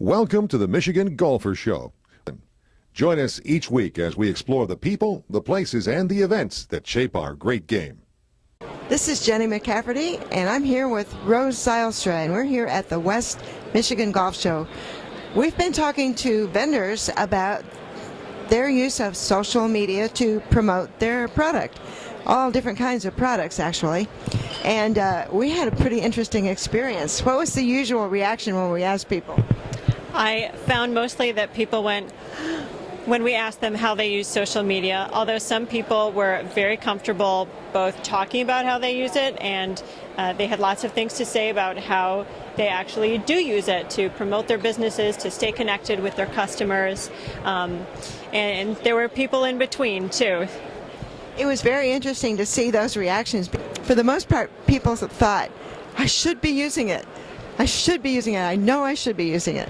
Welcome to the Michigan Golfer Show. Join us each week as we explore the people, the places, and the events that shape our great game. This is Jennie McCafferty, and I'm here with Rose Zylstra, and we're here at the West Michigan Golf Show. We've been talking to vendors about their use of social media to promote their product. All different kinds of products, actually. And we had a pretty interesting experience. What was the usual reaction when we asked people? I found mostly that people went when we asked them how they use social media, although some people were very comfortable both talking about how they use it, and they had lots of things to say about how they actually do use it to promote their businesses, to stay connected with their customers, and there were people in between too. It was very interesting to see those reactions. For the most part, people thought, I should be using it. I should be using it. I know I should be using it.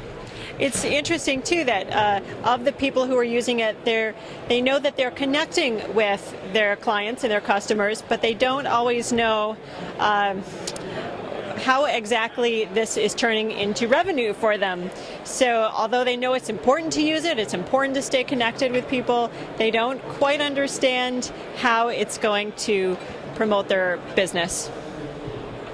It's interesting, too, that of the people who are using it, they know that they're connecting with their clients and their customers, but they don't always know how exactly this is turning into revenue for them. So although they know it's important to use it, it's important to stay connected with people, they don't quite understand how it's going to promote their business.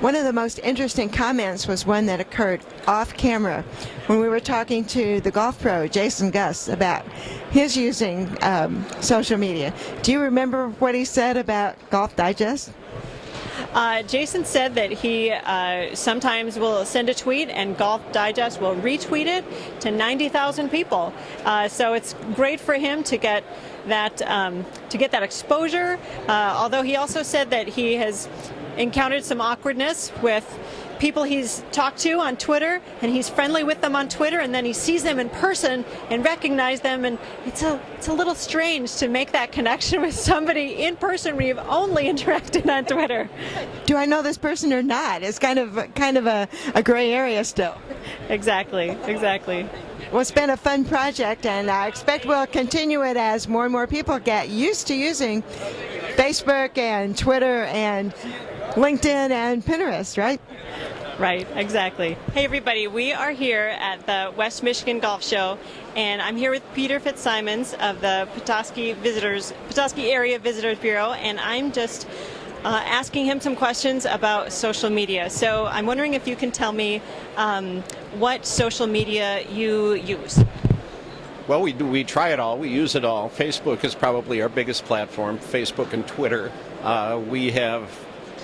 One of the most interesting comments was one that occurred off camera when we were talking to the golf pro, Jason Gus, about his using social media. Do you remember what he said about Golf Digest? Jason said that he sometimes will send a tweet and Golf Digest will retweet it to 90,000 people. So it's great for him to get that exposure. Although he also said that he has encountered some awkwardness with people he's talked to on Twitter, and he's friendly with them on Twitter, and then he sees them in person and recognizes them, and it's a little strange to make that connection with somebody in person when you've only interacted on Twitter. Do I know this person or not? It's kind of a gray area still. Exactly. Well, it's been a fun project, and I expect we'll continue it as more and more people get used to using Facebook and Twitter and LinkedIn and Pinterest, right? Right, exactly. Hey everybody, we are here at the West Michigan Golf Show, and I'm here with Peter Fitzsimons of the Petoskey Area Visitors Bureau, and I'm just asking him some questions about social media. So I'm wondering if you can tell me what social media you use. Well, we try it all. We use it all. Facebook is probably our biggest platform, Facebook and Twitter. We have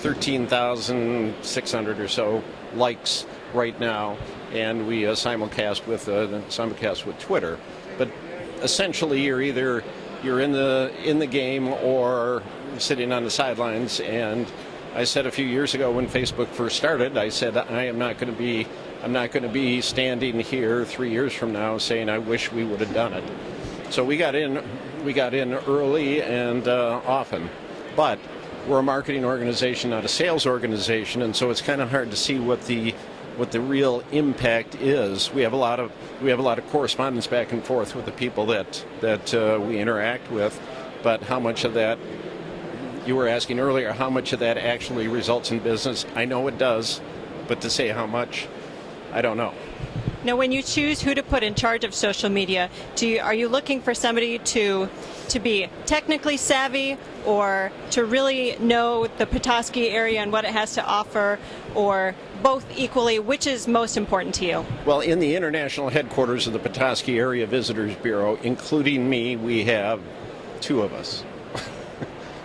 13,600 or so likes right now, and we simulcast with Twitter. But essentially, you're in the game or sitting on the sidelines. And I said a few years ago when Facebook first started, I said I'm not going to be standing here 3 years from now saying I wish we would have done it. So we got in early and often, but we're a marketing organization, not a sales organization, and so it's kind of hard to see what the real impact is. We have a lot of correspondence back and forth with the people that we interact with, but how much of that, you were asking earlier, how much of that actually results in business? I know it does, but to say how much, I don't know. Now, when you choose who to put in charge of social media, are you looking for somebody to be technically savvy, or to really know the Petoskey area and what it has to offer, or both equally? Which is most important to you? Well, in the international headquarters of the Petoskey Area Visitors Bureau, including me, we have two of us.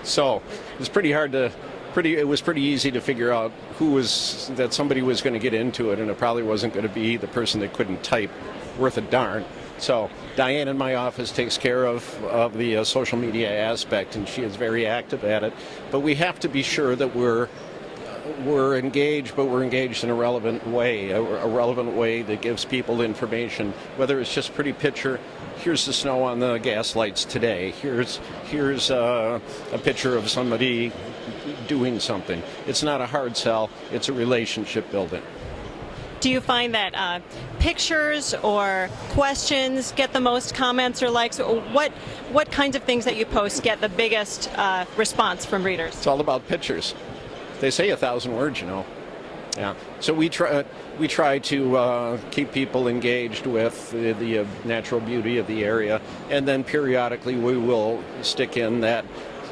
So it's it was pretty easy to figure out that somebody was going to get into it, and it probably wasn't going to be the person that couldn't type worth a darn. So Diane in my office takes care of the social media aspect, and she is very active at it. But we have to be sure that we're engaged, but we're engaged in a relevant way that gives people information, whether it's just a pretty picture. Here's the snow on the gas lights today. Here's a picture of somebody doing something. It's not a hard sell. It's a relationship building. Do you find that pictures or questions get the most comments or likes? What kinds of things that you post get the biggest response from readers? It's all about pictures. They say 1,000 words, Yeah. So we try to keep people engaged with the natural beauty of the area, and then periodically we will stick in that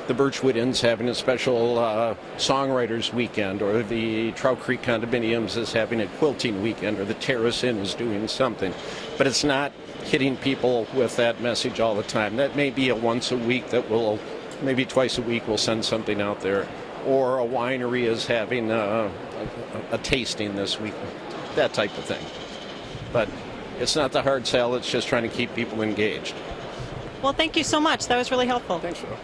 the Birchwood Inn's having a special songwriters weekend, or the Trout Creek Condominiums is having a quilting weekend, or the Terrace Inn is doing something. But it's not hitting people with that message all the time. That may be a once a week that will, maybe twice a week we'll send something out there. Or a winery is having a tasting this week, that type of thing. But it's not the hard sell, it's just trying to keep people engaged. Well, thank you so much. That was really helpful. Thanks, Phil.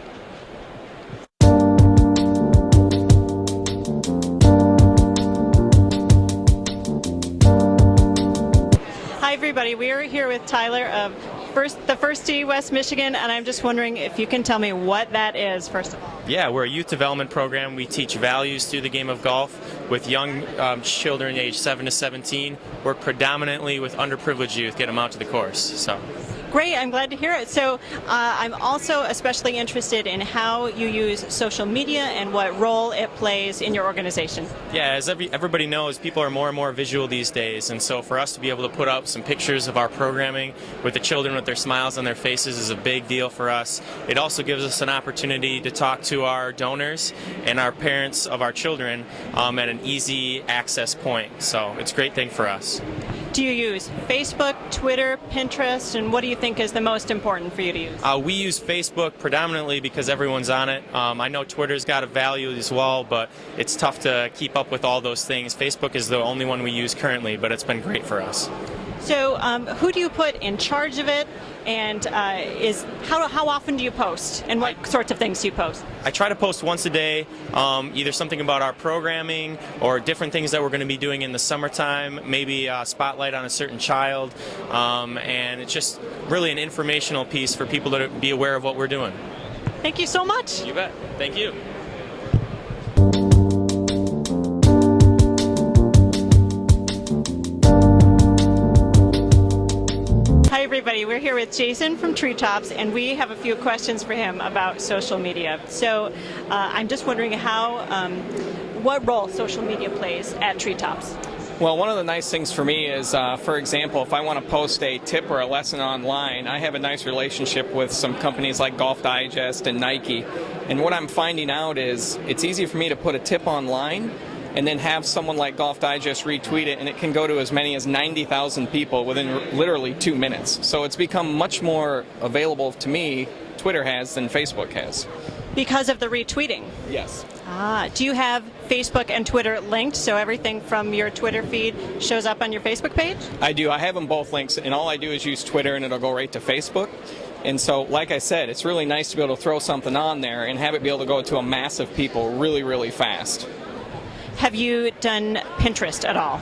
Hi, everybody. We are here with Tyler of the First Tee West Michigan, and I'm just wondering if you can tell me what that is, first of all. Yeah, we're a youth development program. We teach values through the game of golf with young children aged 7 to 17. Work predominantly with underprivileged youth, get them out to the course. So. Great, I'm glad to hear it. So I'm also especially interested in how you use social media and what role it plays in your organization. Yeah, as everybody knows, people are more and more visual these days, and so for us to be able to put up some pictures of our programming with the children with their smiles on their faces is a big deal for us. It also gives us an opportunity to talk to our donors and our parents of our children at an easy access point, so it's a great thing for us. Do you use Facebook, Twitter, Pinterest, and what do you think is the most important for you to use? We use Facebook predominantly because everyone's on it. I know Twitter's got a value as well, but it's tough to keep up with all those things. Facebook is the only one we use currently, but it's been great for us. So who do you put in charge of it, and how often do you post, and what sorts of things do you post? I try to post once a day, either something about our programming or different things that we're going to be doing in the summertime, maybe a spotlight on a certain child, and it's just really an informational piece for people to be aware of what we're doing. Thank you so much. You bet. Thank you. Hi everybody, we're here with Jason from Treetops, and we have a few questions for him about social media. So I'm just wondering what role social media plays at Treetops. Well, one of the nice things for me is, for example, if I want to post a tip or a lesson online, I have a nice relationship with some companies like Golf Digest and Nike. And what I'm finding out is it's easy for me to put a tip online and then have someone like Golf Digest retweet it, and it can go to as many as 90,000 people within literally 2 minutes. So it's become much more available to me, Twitter has, than Facebook has. Because of the retweeting? Yes. Do you have Facebook and Twitter linked, so everything from your Twitter feed shows up on your Facebook page? I do. I have them both linked, and all I do is use Twitter, and it'll go right to Facebook. And so, like I said, it's really nice to be able to throw something on there and have it be able to go to a mass of people really, really fast. Have you done Pinterest at all?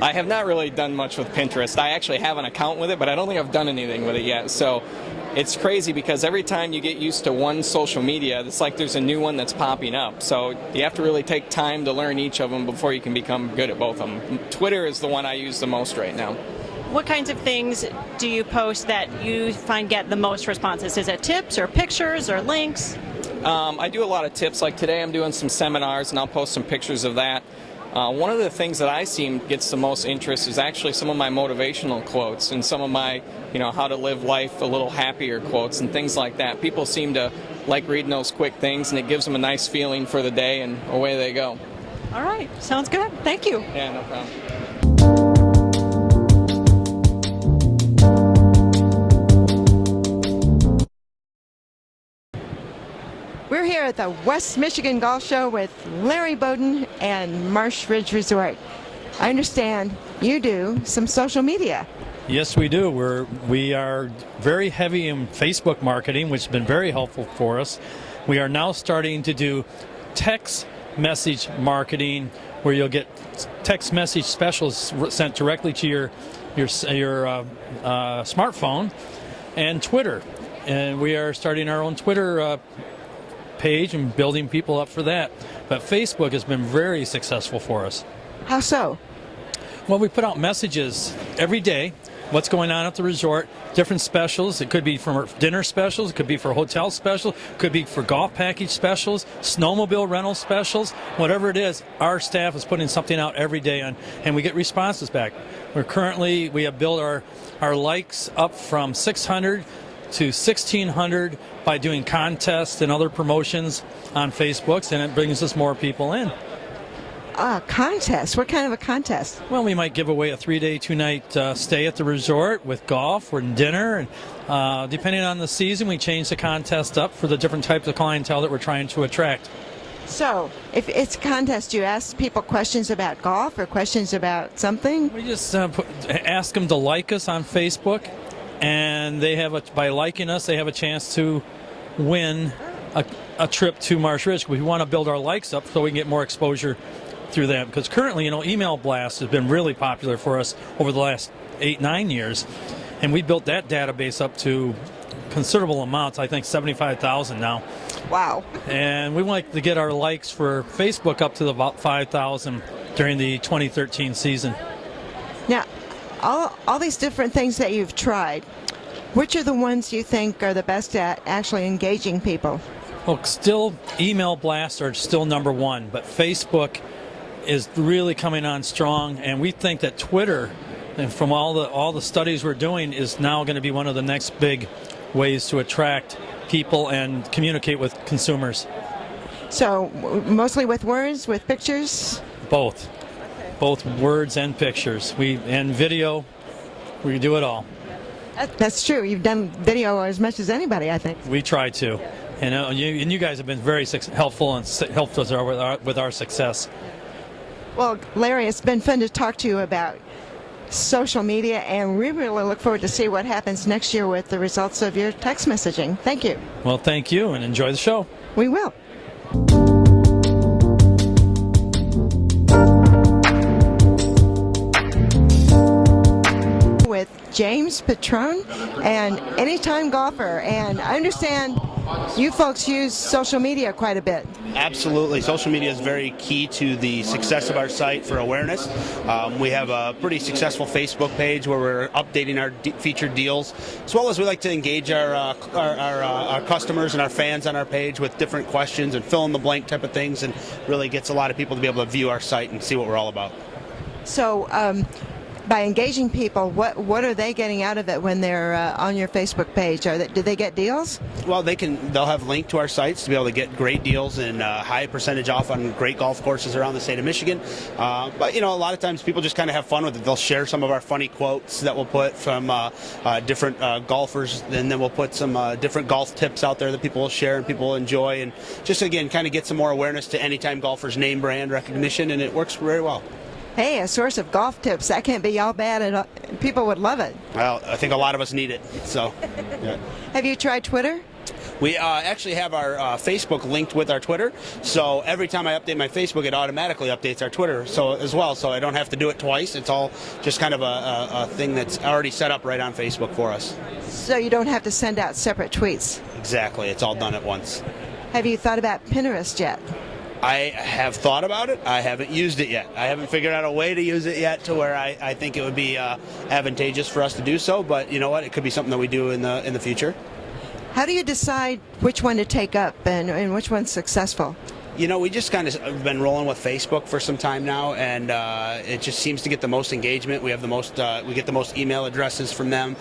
I have not really done much with Pinterest. I actually have an account with it, but I don't think I've done anything with it yet. So it's crazy because every time you get used to one social media, it's like there's a new one that's popping up. So you have to really take time to learn each of them before you can become good at both of them. Twitter is the one I use the most right now. What kinds of things do you post that you find get the most responses? Is it tips or pictures or links? I do a lot of tips. Like today I'm doing some seminars, and I'll post some pictures of that. One of the things that I see gets the most interest is actually some of my motivational quotes and some of my, how to live life a little happier quotes and things like that. People seem to like reading those quick things, and it gives them a nice feeling for the day, and away they go. All right. Sounds good. Thank you. Yeah, no problem. We're here at the West Michigan Golf Show with Larry Bowden and Marsh Ridge Resort. I understand you do some social media. Yes, we do. We are very heavy in Facebook marketing, which has been very helpful for us. We are now starting to do text message marketing, where you'll get text message specials sent directly to your smartphone, and Twitter. And we are starting our own Twitter page and building people up for that. But Facebook has been very successful for us. How so? Well, we put out messages every day what's going on at the resort, different specials. It could be for dinner specials, it could be for hotel specials, it could be for golf package specials, snowmobile rental specials, whatever it is. Our staff is putting something out every day, and we get responses back. We have built our likes up from 600 to 1,600 by doing contests and other promotions on Facebook, and it brings us more people in. A contest? What kind of a contest? Well, we might give away a 3-day, 2-night stay at the resort with golf or dinner, and depending on the season, we change the contest up for the different types of clientele that we're trying to attract. So, if it's a contest, do you ask people questions about golf or questions about something? We just ask them to like us on Facebook, and by liking us, they have a chance to win a trip to Marsh Ridge. We want to build our likes up so we can get more exposure through that, because currently, email blasts have been really popular for us over the last 8-9 years, and we built that database up to considerable amounts. I think 75,000 now. Wow. And we like to get our likes for Facebook up to about 5,000 during the 2013 season. Now, all these different things that you've tried, which are the ones you think are the best at actually engaging people? Well, still, email blasts are still number one, but Facebook is really coming on strong, and we think that Twitter, and from all the studies we're doing, is now going to be one of the next big ways to attract people and communicate with consumers. So, mostly with words, with pictures? Both. Both words and pictures. And video, we do it all. That's true. You've done video as much as anybody, I think. We try to. And you guys have been very helpful and helped us with our success. Well, Larry, it's been fun to talk to you about social media, and we really look forward to see what happens next year with the results of your text messaging. Thank you. Well, thank you, and enjoy the show. We will. With James Petrone, and Anytime Golfer, and I understand you folks use social media quite a bit. Absolutely. Social media is very key to the success of our site for awareness. We have a pretty successful Facebook page where we're updating our featured deals, as well as we like to engage our customers and our fans on our page with different questions and fill in the blank type of things, and really gets a lot of people to be able to view our site and see what we're all about. So, by engaging people, what are they getting out of it when they're on your Facebook page? Do they get deals? Well, they'll have link to our sites to be able to get great deals and high percentage off on great golf courses around the state of Michigan. But a lot of times people just kind of have fun with it. They'll share some of our funny quotes that we'll put from different golfers, and then we'll put some different golf tips out there that people will share and people will enjoy, and just again kind of get some more awareness to Anytime Golfer's name brand recognition, and it works very well. Hey, a source of golf tips. That can't be all bad at all. People would love it. Well, I think a lot of us need it. So, yeah. Have you tried Twitter? We actually have our Facebook linked with our Twitter, so every time I update my Facebook, it automatically updates our Twitter as well, so I don't have to do it twice. It's all just kind of a thing that's already set up right on Facebook for us. So you don't have to send out separate tweets? Exactly. It's all done at once. Have you thought about Pinterest yet? I have thought about it. I haven't used it yet. I haven't figured out a way to use it yet to where I think it would be advantageous for us to do so, but you know what? It could be something that we do in the future. How do you decide which one to take up and which one's successful? We just kind of been rolling with Facebook for some time now, and it just seems to get the most engagement. We have we get the most email addresses from them,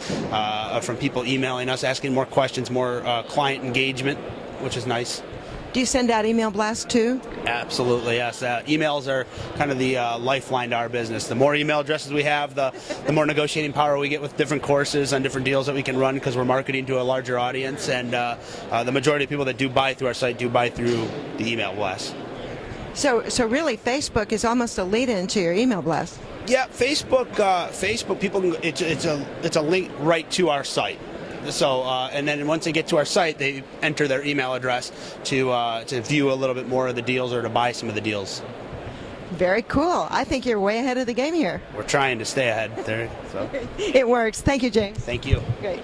from people emailing us, asking more questions, more client engagement, which is nice. Do you send out email blasts too? Absolutely, yes. Emails are kind of the lifeline to our business. The more email addresses we have, the more negotiating power we get with different courses and different deals that we can run, because we're marketing to a larger audience, and the majority of people that do buy through our site do buy through the email blast. So really, Facebook is almost a lead-in to your email blast. Yeah, Facebook people can, it's a link right to our site. So, and then once they get to our site, they enter their email address to view a little bit more of the deals or to buy some of the deals. Very cool. I think you're way ahead of the game here. We're trying to stay ahead there. So. It works. Thank you, James. Thank you. Great.